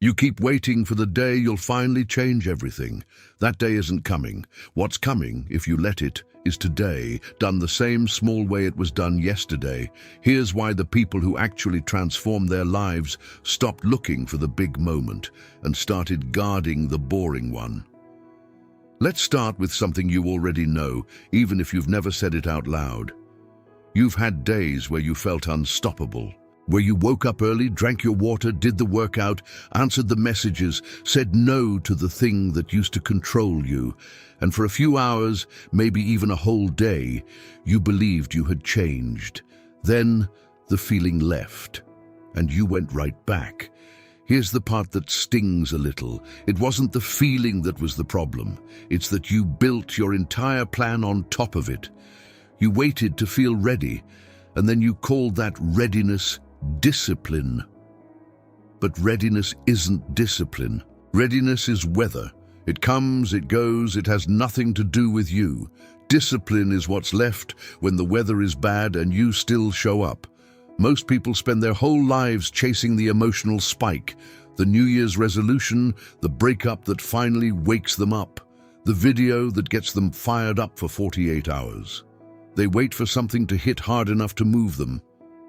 You keep waiting for the day you'll finally change everything. That day isn't coming. What's coming, if you let it, is today, done the same small way it was done yesterday. Here's why the people who actually transformed their lives stopped looking for the big moment and started guarding the boring one. Let's start with something you already know, even if you've never said it out loud. You've had days where you felt unstoppable, where you woke up early, drank your water, did the workout, answered the messages, said no to the thing that used to control you, and for a few hours, maybe even a whole day, you believed you had changed. Then the feeling left, and you went right back. Here's the part that stings a little. It wasn't the feeling that was the problem. It's that you built your entire plan on top of it. You waited to feel ready, and then you called that readiness discipline. But readiness isn't discipline. Readiness is weather. It comes, it goes, it has nothing to do with you. Discipline is what's left when the weather is bad and you still show up. Most people spend their whole lives chasing the emotional spike, the New Year's resolution, the breakup that finally wakes them up, the video that gets them fired up for 48 hours. They wait for something to hit hard enough to move them.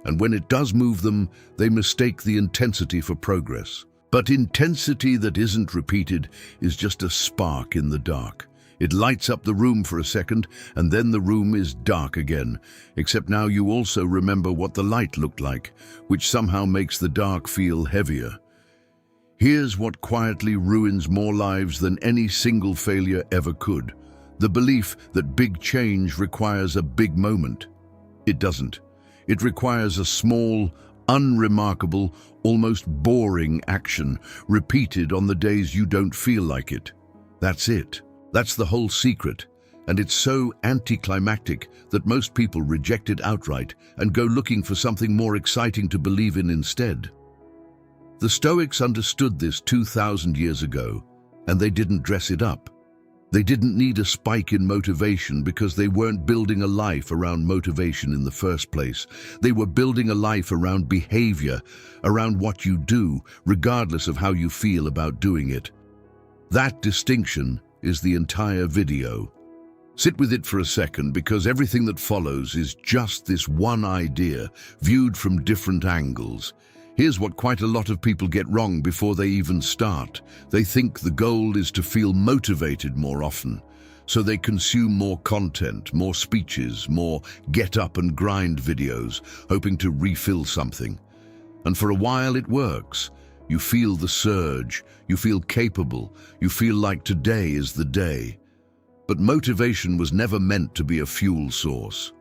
And when it does move them, they mistake the intensity for progress. But intensity that isn't repeated is just a spark in the dark. It lights up the room for a second, and then the room is dark again. Except now you also remember what the light looked like, which somehow makes the dark feel heavier. Here's what quietly ruins more lives than any single failure ever could. The belief that big change requires a big moment. It doesn't. It requires a small, unremarkable, almost boring action, repeated on the days you don't feel like it. That's it. That's the whole secret. And it's so anticlimactic that most people reject it outright and go looking for something more exciting to believe in instead. The Stoics understood this 2,000 years ago, and they didn't dress it up. They didn't need a spike in motivation because they weren't building a life around motivation in the first place. They were building a life around behavior, around what you do, regardless of how you feel about doing it. That distinction is the entire video. Sit with it for a second, because everything that follows is just this one idea, viewed from different angles. Here's what quite a lot of people get wrong before they even start. They think the goal is to feel motivated more often, so they consume more content, more speeches, more get up and grind videos, hoping to refill something. And for a while it works. You feel the surge, you feel capable, you feel like today is the day. But motivation was never meant to be a fuel source.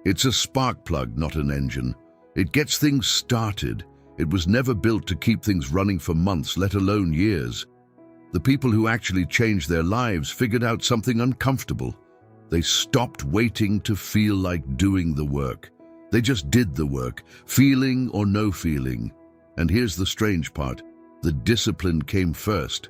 It's a spark plug, not an engine. It gets things started. It was never built to keep things running for months, let alone years. The people who actually changed their lives figured out something uncomfortable. They stopped waiting to feel like doing the work. They just did the work, feeling or no feeling. And here's the strange part. The discipline came first,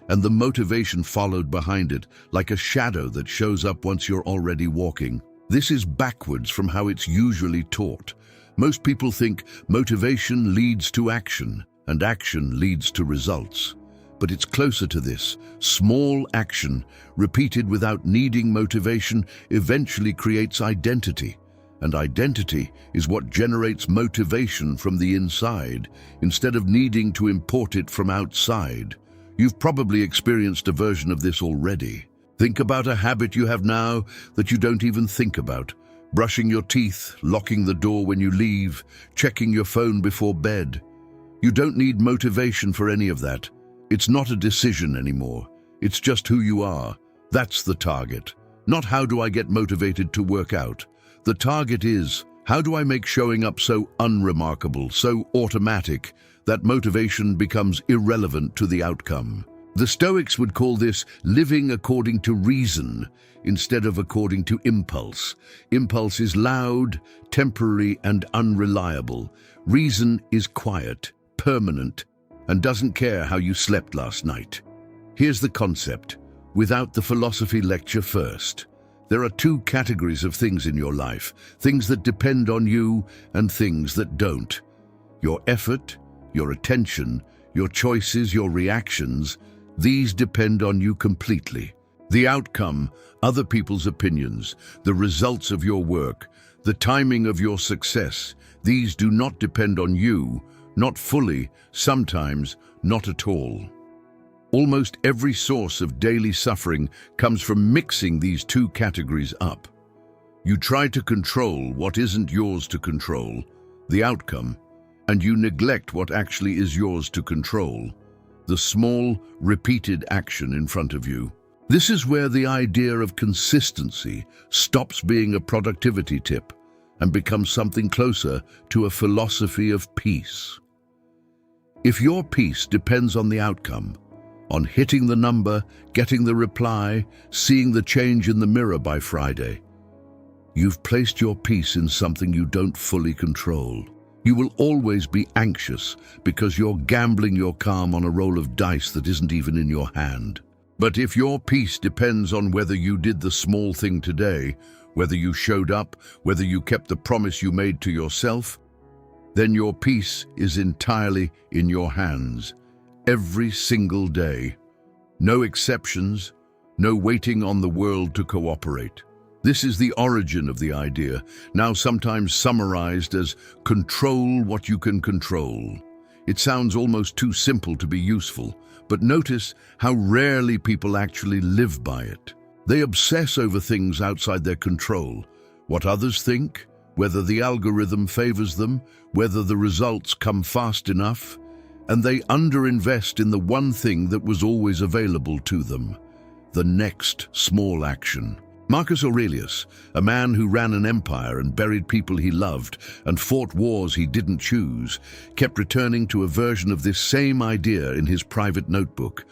and the motivation followed behind it, like a shadow that shows up once you're already walking. This is backwards from how it's usually taught. Most people think motivation leads to action, and action leads to results. But it's closer to this. Small action, repeated without needing motivation, eventually creates identity. And identity is what generates motivation from the inside, instead of needing to import it from outside. You've probably experienced a version of this already. Think about a habit you have now that you don't even think about. Brushing your teeth, locking the door when you leave, checking your phone before bed. You don't need motivation for any of that. It's not a decision anymore. It's just who you are. That's the target. Not how do I get motivated to work out. The target is, how do I make showing up so unremarkable, so automatic, that motivation becomes irrelevant to the outcome. The Stoics would call this living according to reason instead of according to impulse. Impulse is loud, temporary, and unreliable. Reason is quiet, permanent, and doesn't care how you slept last night. Here's the concept, without the philosophy lecture first. There are two categories of things in your life, things that depend on you and things that don't. Your effort, your attention, your choices, your reactions, these depend on you completely. The outcome, other people's opinions, the results of your work, the timing of your success, these do not depend on you, not fully, sometimes not at all. Almost every source of daily suffering comes from mixing these two categories up. You try to control what isn't yours to control, the outcome, and you neglect what actually is yours to control, the small, repeated action in front of you. This is where the idea of consistency stops being a productivity tip and becomes something closer to a philosophy of peace. If your peace depends on the outcome, on hitting the number, getting the reply, seeing the change in the mirror by Friday, you've placed your peace in something you don't fully control. You will always be anxious because you're gambling your calm on a roll of dice that isn't even in your hand. But if your peace depends on whether you did the small thing today, whether you showed up, whether you kept the promise you made to yourself, then your peace is entirely in your hands, every single day. No exceptions, no waiting on the world to cooperate. This is the origin of the idea, now sometimes summarized as control what you can control. It sounds almost too simple to be useful, but notice how rarely people actually live by it. They obsess over things outside their control, what others think, whether the algorithm favors them, whether the results come fast enough, and they underinvest in the one thing that was always available to them, the next small action. Marcus Aurelius, a man who ran an empire and buried people he loved and fought wars he didn't choose, kept returning to a version of this same idea in his private notebook,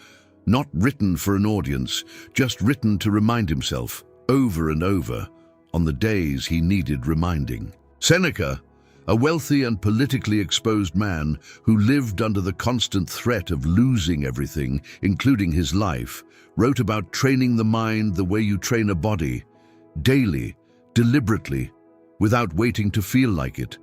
not written for an audience, just written to remind himself, over and over, on the days he needed reminding. Seneca, a wealthy and politically exposed man who lived under the constant threat of losing everything, including his life, wrote about training the mind the way you train a body, daily, deliberately, without waiting to feel like it.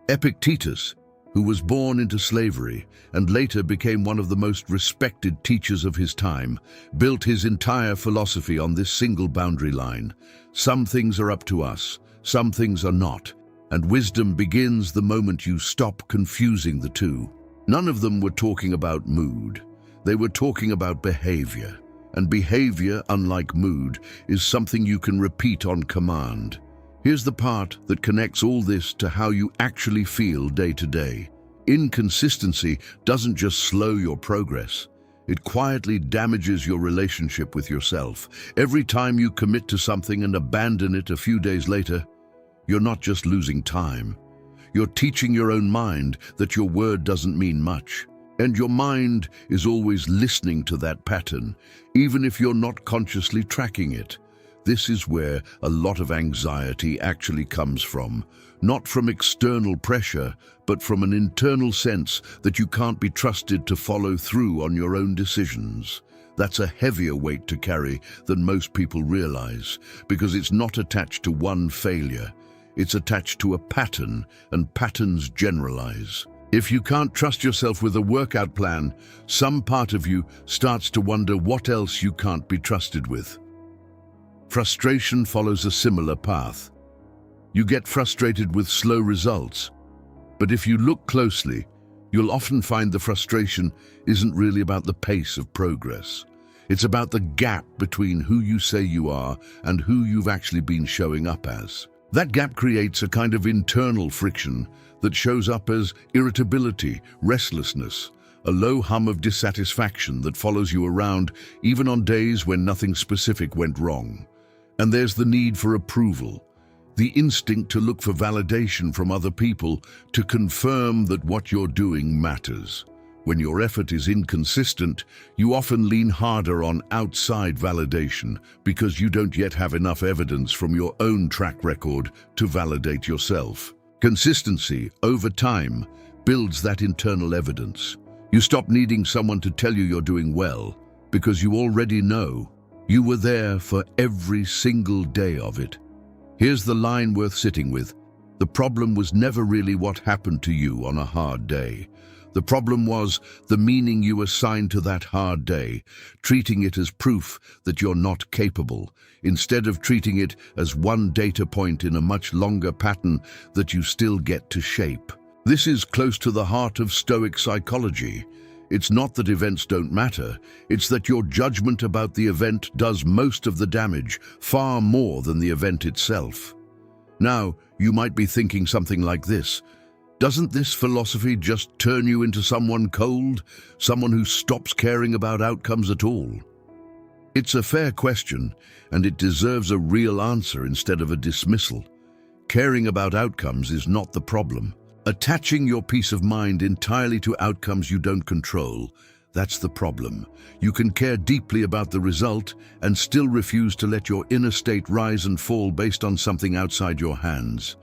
Epictetus, who was born into slavery and later became one of the most respected teachers of his time, built his entire philosophy on this single boundary line. Some things are up to us, some things are not, and wisdom begins the moment you stop confusing the two. None of them were talking about mood. They were talking about behavior. And behavior, unlike mood, is something you can repeat on command. Here's the part that connects all this to how you actually feel day to day. Inconsistency doesn't just slow your progress. It quietly damages your relationship with yourself. Every time you commit to something and abandon it a few days later, you're not just losing time. You're teaching your own mind that your word doesn't mean much. And your mind is always listening to that pattern, even if you're not consciously tracking it. This is where a lot of anxiety actually comes from, not from external pressure, but from an internal sense that you can't be trusted to follow through on your own decisions. That's a heavier weight to carry than most people realize, because it's not attached to one failure. It's attached to a pattern, and patterns generalize. If you can't trust yourself with a workout plan, some part of you starts to wonder what else you can't be trusted with. Frustration follows a similar path. You get frustrated with slow results, but if you look closely, you'll often find the frustration isn't really about the pace of progress. It's about the gap between who you say you are and who you've actually been showing up as. That gap creates a kind of internal friction that shows up as irritability, restlessness, a low hum of dissatisfaction that follows you around even on days when nothing specific went wrong. And there's the need for approval, the instinct to look for validation from other people to confirm that what you're doing matters. When your effort is inconsistent, you often lean harder on outside validation because you don't yet have enough evidence from your own track record to validate yourself. Consistency, over time, builds that internal evidence. You stop needing someone to tell you you're doing well because you already know. You were there for every single day of it. Here's the line worth sitting with. The problem was never really what happened to you on a hard day. The problem was the meaning you assigned to that hard day, treating it as proof that you're not capable, instead of treating it as one data point in a much longer pattern that you still get to shape. This is close to the heart of Stoic psychology. It's not that events don't matter, it's that your judgment about the event does most of the damage, far more than the event itself. Now, you might be thinking something like this: doesn't this philosophy just turn you into someone cold, someone who stops caring about outcomes at all? It's a fair question, and it deserves a real answer instead of a dismissal. Caring about outcomes is not the problem. Attaching your peace of mind entirely to outcomes you don't control, that's the problem. You can care deeply about the result and still refuse to let your inner state rise and fall based on something outside your hands.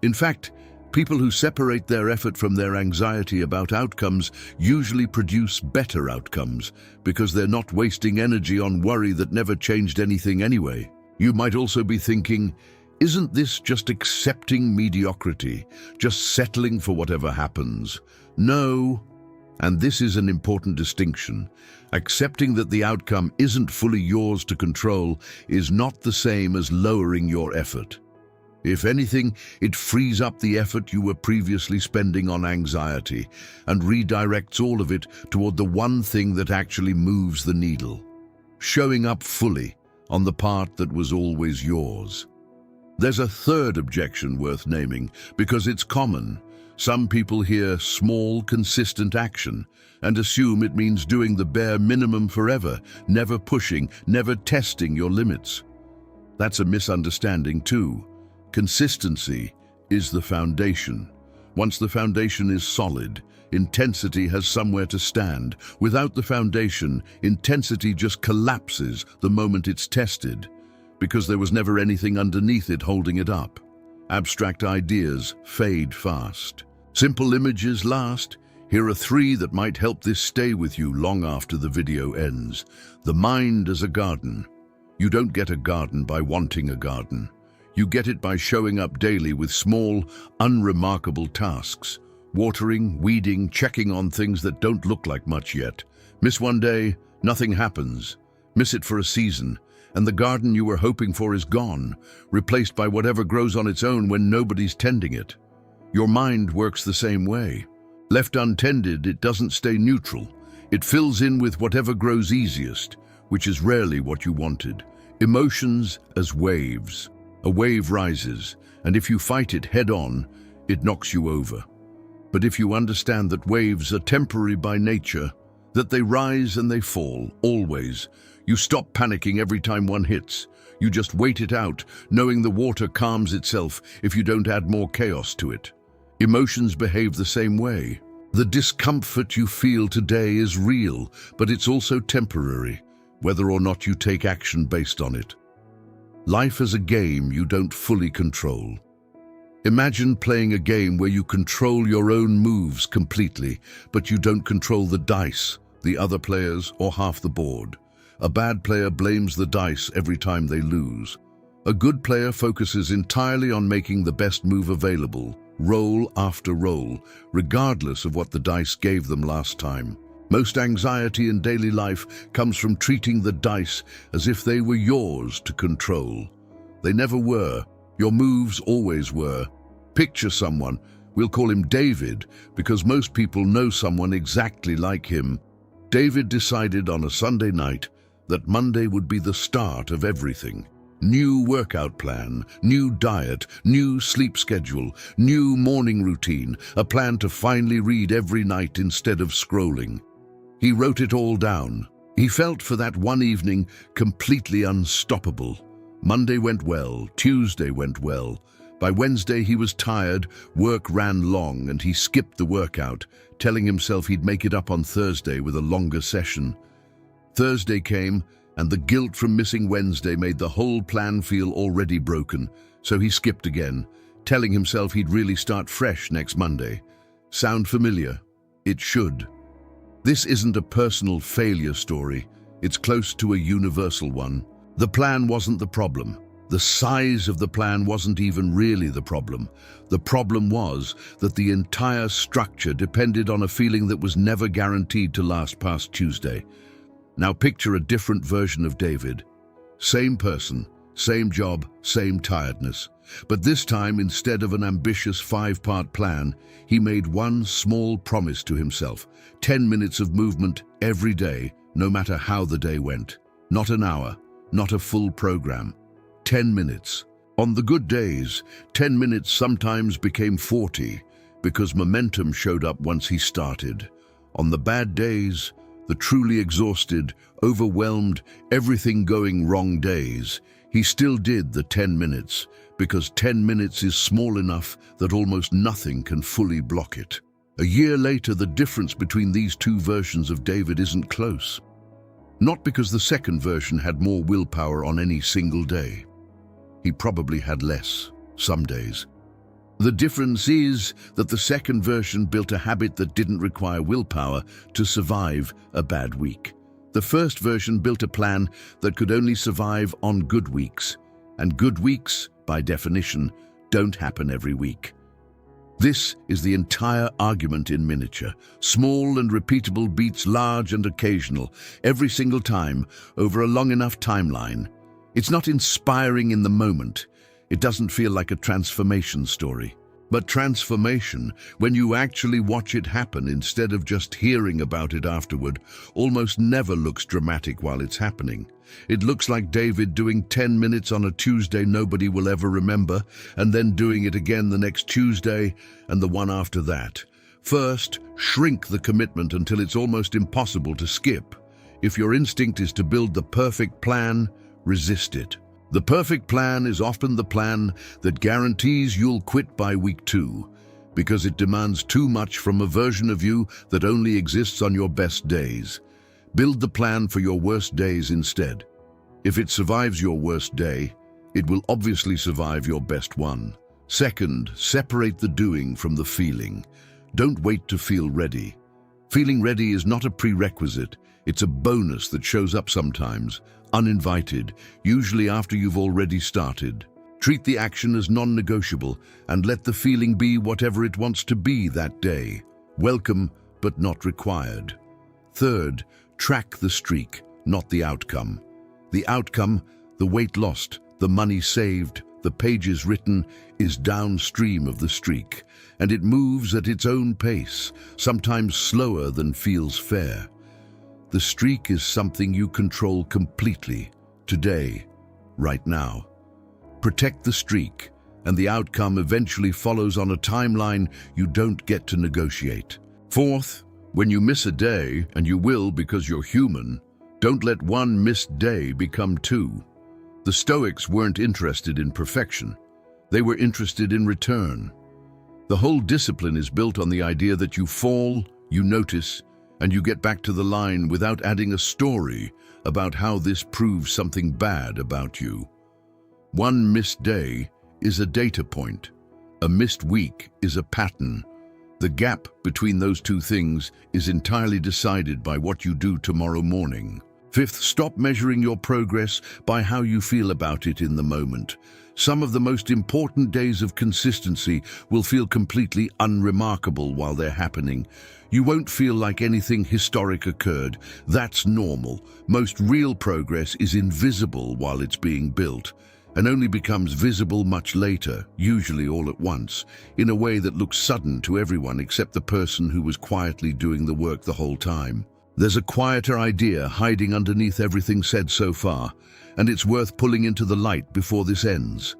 In fact, people who separate their effort from their anxiety about outcomes usually produce better outcomes because they're not wasting energy on worry that never changed anything anyway. You might also be thinking, isn't this just accepting mediocrity, just settling for whatever happens? No, and this is an important distinction. Accepting that the outcome isn't fully yours to control is not the same as lowering your effort. If anything, it frees up the effort you were previously spending on anxiety and redirects all of it toward the one thing that actually moves the needle, showing up fully on the part that was always yours. There's a third objection worth naming because it's common. Some people hear small, consistent action and assume it means doing the bare minimum forever, never pushing, never testing your limits. That's a misunderstanding too. Consistency is the foundation. Once the foundation is solid, intensity has somewhere to stand. Without the foundation, intensity just collapses the moment it's tested, because there was never anything underneath it holding it up. Abstract ideas fade fast. Simple images last. Here are 3 that might help this stay with you long after the video ends. The mind as a garden. You don't get a garden by wanting a garden. You get it by showing up daily with small, unremarkable tasks. Watering, weeding, checking on things that don't look like much yet. Miss one day, nothing happens. Miss it for a season, and the garden you were hoping for is gone, replaced by whatever grows on its own when nobody's tending it. Your mind works the same way. Left untended, it doesn't stay neutral. It fills in with whatever grows easiest, which is rarely what you wanted. Emotions as waves. A wave rises, and if you fight it head-on, it knocks you over. But if you understand that waves are temporary by nature, that they rise and they fall, always, you stop panicking every time one hits. You just wait it out, knowing the water calms itself if you don't add more chaos to it. Emotions behave the same way. The discomfort you feel today is real, but it's also temporary, whether or not you take action based on it. Life is a game you don't fully control. Imagine playing a game where you control your own moves completely, but you don't control the dice, the other players, or half the board. A bad player blames the dice every time they lose. A good player focuses entirely on making the best move available, roll after roll, regardless of what the dice gave them last time. Most anxiety in daily life comes from treating the dice as if they were yours to control. They never were. Your moves always were. Picture someone. We'll call him David because most people know someone exactly like him. David decided on a Sunday night that Monday would be the start of everything. New workout plan, new diet, new sleep schedule, new morning routine, a plan to finally read every night instead of scrolling. He wrote it all down. He felt for that one evening completely unstoppable. Monday went well, Tuesday went well. By Wednesday he was tired, work ran long, and he skipped the workout, telling himself he'd make it up on Thursday with a longer session. Thursday came, and the guilt from missing Wednesday made the whole plan feel already broken, so he skipped again, telling himself he'd really start fresh next Monday. Sound familiar? It should. This isn't a personal failure story. It's close to a universal one. The plan wasn't the problem. The size of the plan wasn't even really the problem. The problem was that the entire structure depended on a feeling that was never guaranteed to last past Tuesday. Now picture a different version of David. Same person, same job, same tiredness. But this time, instead of an ambitious 5-part plan, he made one small promise to himself. 10 minutes of movement every day, no matter how the day went. Not an hour, not a full program. 10 minutes. On the good days, 10 minutes sometimes became 40 because momentum showed up once he started. On the bad days, the truly exhausted, overwhelmed, everything going wrong days, he still did the 10 minutes because 10 minutes is small enough that almost nothing can fully block it. A year later, the difference between these two versions of David isn't close. Not because the second version had more willpower on any single day. He probably had less, some days. The difference is that the second version built a habit that didn't require willpower to survive a bad week. The first version built a plan that could only survive on good weeks, and good weeks, by definition, don't happen every week. This is the entire argument in miniature. Small and repeatable beats large and occasional, every single time, over a long enough timeline. It's not inspiring in the moment. It doesn't feel like a transformation story. But transformation, when you actually watch it happen instead of just hearing about it afterward, almost never looks dramatic while it's happening. It looks like David doing 10 minutes on a Tuesday nobody will ever remember, and then doing it again the next Tuesday and the one after that. First, shrink the commitment until it's almost impossible to skip. If your instinct is to build the perfect plan, resist it. The perfect plan is often the plan that guarantees you'll quit by week 2, because it demands too much from a version of you that only exists on your best days. Build the plan for your worst days instead. If it survives your worst day, it will obviously survive your best one. Second, separate the doing from the feeling. Don't wait to feel ready. Feeling ready is not a prerequisite. It's a bonus that shows up sometimes, uninvited, usually after you've already started. Treat the action as non-negotiable and let the feeling be whatever it wants to be that day. Welcome, but not required. Third, track the streak, not the outcome. The outcome, the weight lost, the money saved, the pages written, is downstream of the streak, and it moves at its own pace, sometimes slower than feels fair. The streak is something you control completely, today, right now. Protect the streak, and the outcome eventually follows on a timeline you don't get to negotiate. Fourth, when you miss a day, and you will because you're human, don't let one missed day become 2. The Stoics weren't interested in perfection. They were interested in return. The whole discipline is built on the idea that you fall, you notice, and you get back to the line without adding a story about how this proves something bad about you. One missed day is a data point. A missed week is a pattern. The gap between those two things is entirely decided by what you do tomorrow morning. Fifth, stop measuring your progress by how you feel about it in the moment. Some of the most important days of consistency will feel completely unremarkable while they're happening. You won't feel like anything historic occurred. That's normal. Most real progress is invisible while it's being built, and only becomes visible much later, usually all at once, in a way that looks sudden to everyone except the person who was quietly doing the work the whole time. There's a quieter idea hiding underneath everything said so far, and it's worth pulling into the light before this ends.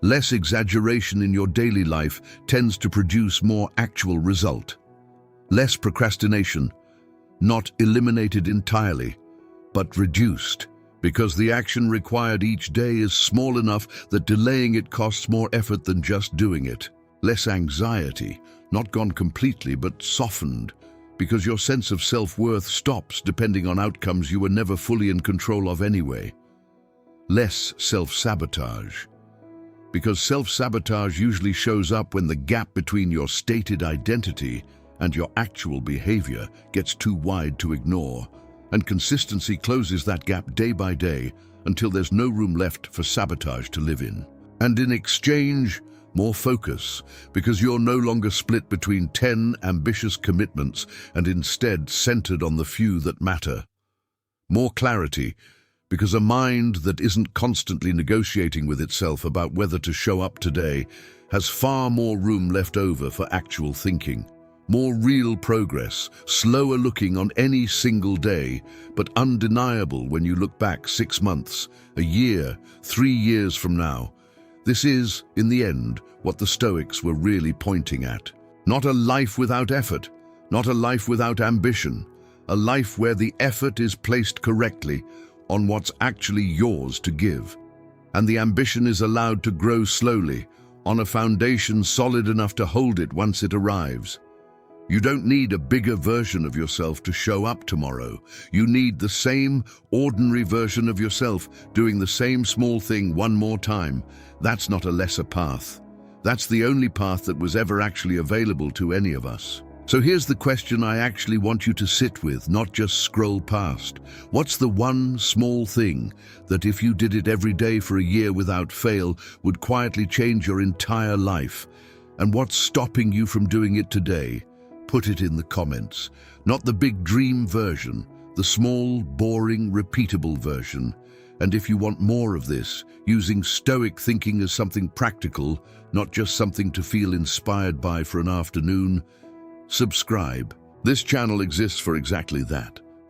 Less exaggeration in your daily life tends to produce more actual result. Less procrastination, not eliminated entirely, but reduced, because the action required each day is small enough that delaying it costs more effort than just doing it. Less anxiety, not gone completely but softened, because your sense of self-worth stops depending on outcomes you were never fully in control of anyway. Less self-sabotage, because self-sabotage usually shows up when the gap between your stated identity and your actual behavior gets too wide to ignore, And consistency closes that gap day by day until there's no room left for sabotage to live in. And in exchange, more focus, because you're no longer split between 10 ambitious commitments and instead centered on the few that matter. More clarity, because a mind that isn't constantly negotiating with itself about whether to show up today has far more room left over for actual thinking. More real progress, slower looking on any single day, but undeniable when you look back 6 months, a year, 3 years from now. This is, in the end, what the Stoics were really pointing at. Not a life without effort, not a life without ambition, a life where the effort is placed correctly on what's actually yours to give. And the ambition is allowed to grow slowly, on a foundation solid enough to hold it once it arrives. You don't need a bigger version of yourself to show up tomorrow. You need the same ordinary version of yourself doing the same small thing one more time. That's not a lesser path. That's the only path that was ever actually available to any of us. So here's the question I actually want you to sit with, not just scroll past. What's the one small thing that, if you did it every day for a year without fail, would quietly change your entire life? And what's stopping you from doing it today? Put it in the comments. Not the big dream version, the small, boring, repeatable version. And if you want more of this, using Stoic thinking as something practical, not just something to feel inspired by for an afternoon, subscribe. This channel exists for exactly that.